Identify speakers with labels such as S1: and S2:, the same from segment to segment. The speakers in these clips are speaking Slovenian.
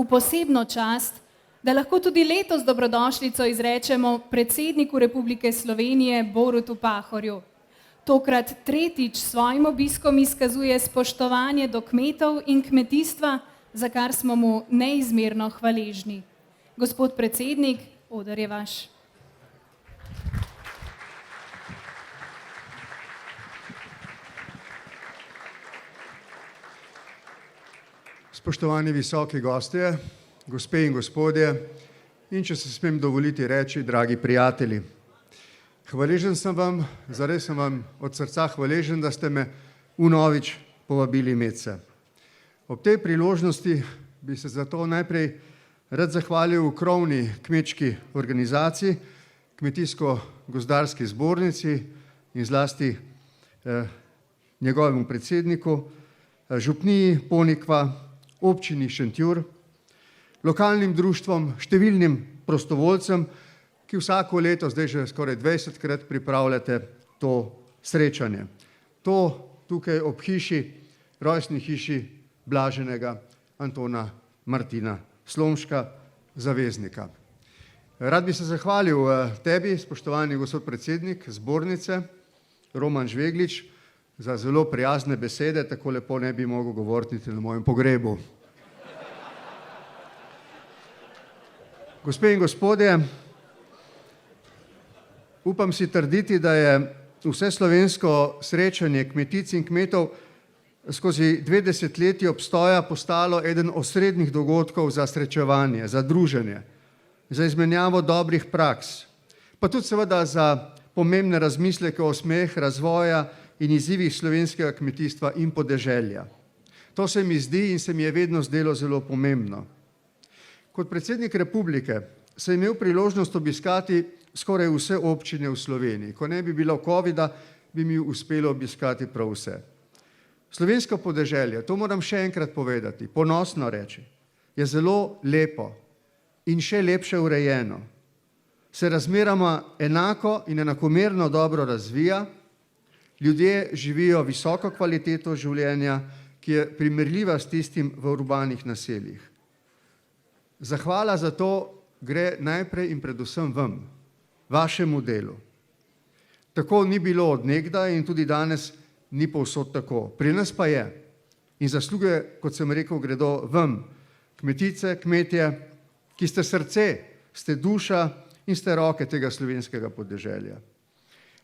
S1: v posebno čast, da lahko tudi letos dobrodošlico izrečemo predsedniku Republike Slovenije Borutu Pahorju. Tokrat tretjič s svojim obiskom izkazuje spoštovanje do kmetov in kmetijstva, za kar smo mu neizmerno hvaležni. Gospod predsednik, oder je vaš.
S2: Spoštovani visoki gostje, gospe in gospodje, in če se smem dovoliti reči, dragi prijatelji. Hvaležen sem vam, zares sem vam od srca hvaležen, da ste me vnovič povabili med se. Ob tej priložnosti bi se zato najprej rad zahvalil krovni kmečki organizaciji, Kmetijsko-gozdarski zbornici in zlasti njegovemu predsedniku, župniji Ponikva, občini Šentjur, lokalnim društvom, številnim prostovoljcem, ki vsako leto, zdaj že skoraj 20-krat pripravljate to srečanje. To tukaj ob hiši, rojstni hiši blaženega Antona Martina Slomška, zaveznika. Rad bi se zahvalil tebi, spoštovani gospod predsednik zbornice, Roman Žveglič, za zelo prijazne besede, tako lepo ne bi mogel govoriti na mojem pogrebu. Gospe in gospodje, upam si trditi, da je vseslovensko srečanje kmetic in kmetov skozi 2 desetletji obstoja postalo eden osrednjih dogodkov za srečevanje, za druženje, za izmenjavo dobrih praks, pa tudi seveda za pomembne razmisleke o smeh, razvoja in izzivih slovenskega kmetijstva in podeželja. To se mi zdi in se mi je vedno zdelo zelo pomembno. Kot predsednik republike sem imel priložnost obiskati skoraj vse občine v Sloveniji. Ko ne bi bilo covida, bi mi uspelo obiskati prav vse. Slovensko podeželje, to moram še enkrat povedati, ponosno reči, je zelo lepo in še lepše urejeno. Se razmeroma enako in enakomerno dobro razvija, ljudje živijo visoko kvaliteto življenja, ki je primerljiva s tistim v urbanih naseljih. Zahvala za to gre najprej in predvsem vam, vašemu delu. Tako ni bilo od nekdaj in tudi danes ni povsod tako. Pri nas pa je. In zasluge, kot sem rekel, gredo vam, kmetice, kmetje, ki ste srce, ste duša in ste roke tega slovenskega podeželja.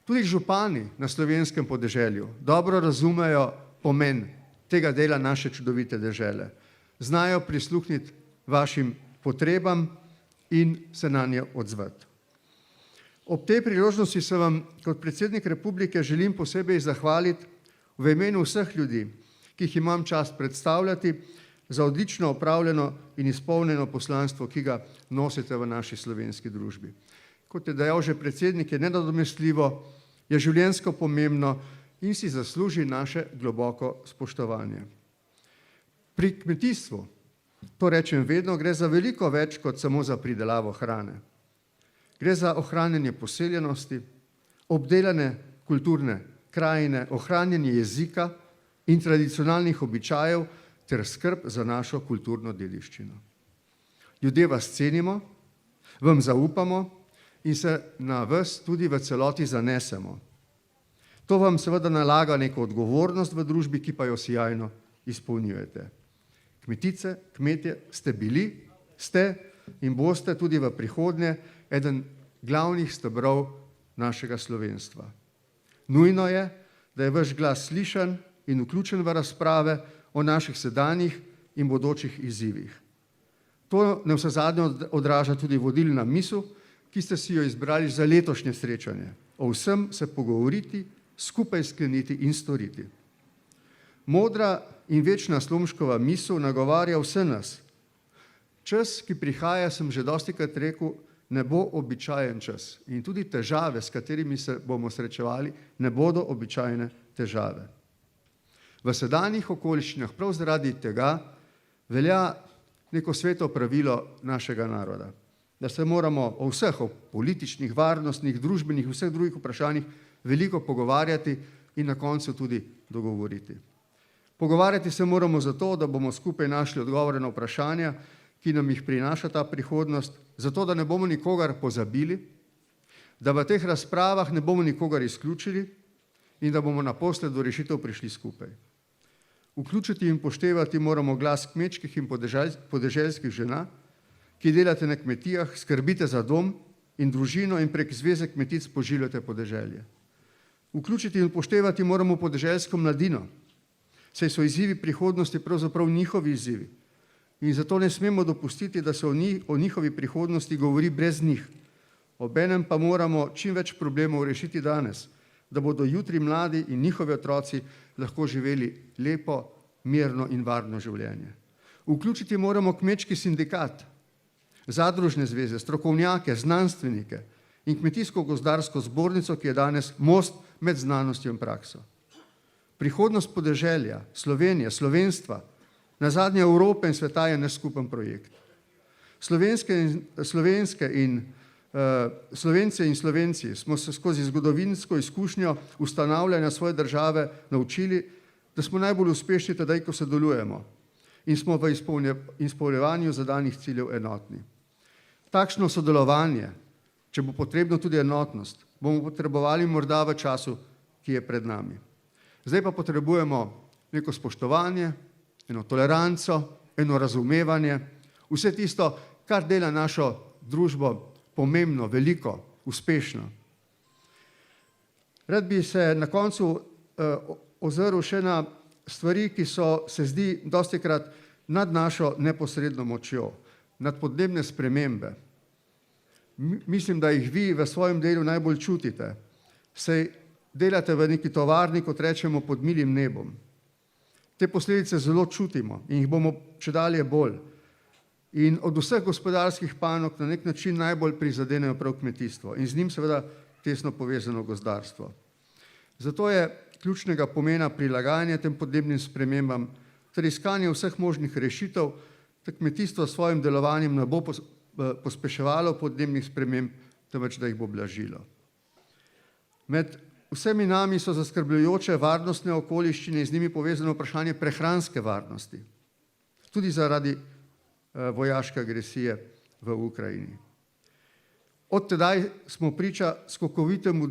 S2: Tudi župani na slovenskem podeželju dobro razumejo pomen tega dela naše čudovite dežele. Znajo prisluhniti vašim potrebam in se na nje odzvati. Ob tej priložnosti se vam kot predsednik republike želim posebej zahvaliti v imenu vseh ljudi, ki jih imam čast predstavljati, za odlično opravljeno in izpolnjeno poslanstvo, ki ga nosite v naši slovenski družbi. Kot je dejal že predsednik, je nenadomestljivo, je življenjsko pomembno in si zasluži naše globoko spoštovanje. Pri kmetijstvu, to rečem vedno, gre za veliko več kot samo za pridelavo hrane. Gre za ohranjanje poseljenosti, obdelane kulturne krajine, ohranjanje jezika in tradicionalnih običajev ter skrb za našo kulturno dediščino. Ljudje vas cenimo, vam zaupamo in se na vas tudi v celoti zanesemo. To vam seveda nalaga neko odgovornost v družbi, ki pa jo sijajno izpolnjujete. Kmetice, kmetje ste bili, ste in boste tudi v prihodnje eden glavnih stebrov našega slovenstva. Nujno je, da je vaš glas slišan in vključen v razprave o naših sedanjih in bodočih izzivih. To navsezadnje odraža tudi vodilna misel, ki ste si jo izbrali za letošnje srečanje. O vsem se pogovoriti, skupaj skleniti in storiti. Modra in večna Slomškova misel nagovarja vse nas. Čas, ki prihaja, sem že dostikrat rekel, ne bo običajen čas. In tudi težave, s katerimi se bomo srečevali, ne bodo običajne težave. V sedanjih okoliščinah prav zaradi tega velja neko sveto pravilo našega naroda, da se moramo o vseh, o političnih, varnostnih, družbenih, vseh drugih vprašanjih veliko pogovarjati in na koncu tudi dogovoriti. Pogovarjati se moramo zato, da bomo skupaj našli odgovore na vprašanja, ki nam jih prinaša ta prihodnost, zato da ne bomo nikogar pozabili, da v teh razpravah ne bomo nikogar izključili in da bomo naposled do rešitev prišli skupaj. Vključiti in poštevati moramo glas kmečkih in podeželskih žena, ki delate na kmetijah, skrbite za dom in družino in prek Zveze kmetic poživljate podeželje. Vključiti in upoštevati moramo podeželsko mladino, saj so izzivi prihodnosti pravzaprav njihovi izzivi. In zato ne smemo dopustiti, da se o njihovi prihodnosti govori brez njih. Obenem pa moramo čim več problemov rešiti danes, da bodo jutri mladi in njihovi otroci lahko živeli lepo, mirno in varno življenje. Vključiti moramo kmečki sindikat, zadružne zveze, strokovnjake, znanstvenike in kmetijsko-gozdarsko zbornico, ki je danes most med znanostjo in prakso. Prihodnost podeželja, Slovenije, slovenstva, nazadnje Evrope in sveta je naš skupen projekt. Slovence in Slovenci smo se skozi zgodovinsko izkušnjo ustanavljanja svoje države naučili, da smo najbolj uspešni tedaj, ko sodelujemo in smo v izpolnjevanju zadanih ciljev enotni. Takšno sodelovanje, če bo potrebno tudi enotnost, bomo potrebovali morda v času, ki je pred nami. Zdaj pa potrebujemo neko spoštovanje, eno toleranco, eno razumevanje, vse tisto, kar dela našo družbo pomembno, veliko, uspešno. Rad bi se na koncu ozrl še na stvari, ki so, se zdi, dostikrat nad našo neposredno močjo, nad podnebne spremembe. Mislim, da jih vi v svojem delu najbolj čutite. Saj delate v neki tovarni, kot rečemo, pod milim nebom. Te posledice zelo čutimo in jih bomo čedalje bolj. In od vseh gospodarskih panog na nek način najbolj prizadenejo prav kmetijstvo in z njim seveda tesno povezano gozdarstvo. Zato je ključnega pomena prilagajanje tem podnebnim spremembam ter iskanje vseh možnih rešitev, da kmetijstvo s svojim delovanjem ne bo pospeševalo podnebnih sprememb, temveč da jih bo blažilo. Med vsemi nami so zaskrbljujoče varnostne okoliščine in z njimi povezano vprašanje prehranske varnosti, tudi zaradi vojaške agresije v Ukrajini. Od tedaj smo priča skokovitemu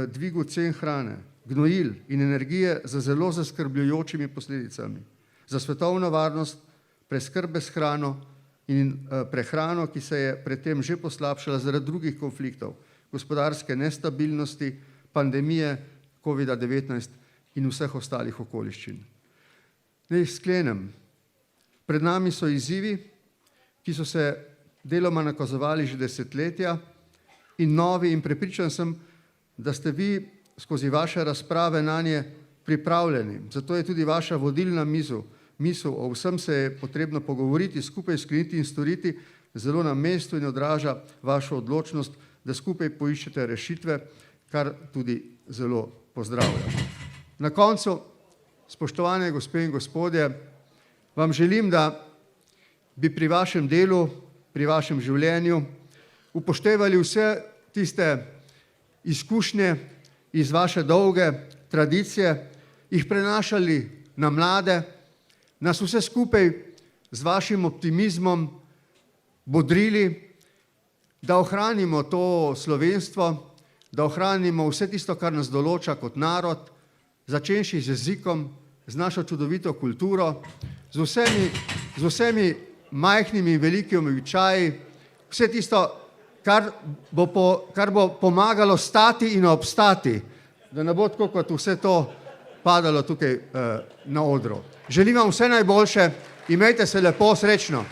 S2: dvigu cen hrane, gnojil in energije z zelo zaskrbljujočimi posledicami za svetovno varnost, preskrbe s hrano in prehrano, ki se je predtem že poslabšala zaradi drugih konfliktov, gospodarske nestabilnosti, pandemije, COVID-19 in vseh ostalih okoliščin. Naj sklenem. Pred nami so izzivi, ki so se deloma nakazovali že desetletja in novi, in prepričan sem, da ste vi skozi vaše razprave nanje pripravljeni. Zato je tudi vaša vodilna misel o vsem se je potrebno pogovoriti, skupaj skleniti in storiti, zelo na mestu in odraža vašo odločnost, da skupaj poiščete rešitve, kar tudi zelo pozdravljam. Na koncu, spoštovane gospe in gospodje, vam želim, da bi pri vašem delu, pri vašem življenju upoštevali vse tiste izkušnje iz vaše dolge tradicije, jih prenašali na mlade, nas vse skupaj z vašim optimizmom bodrili, da ohranimo to slovenstvo, da ohranimo vse tisto, kar nas določa kot narod, začenši z jezikom, z našo čudovito kulturo, z vsemi majhnimi in velikimi običaji, vse tisto, kar bo pomagalo stati in obstati, da ne bo tako, kot vse to padalo tukaj na odru. Želim vam vse najboljše, imejte se lepo, srečno.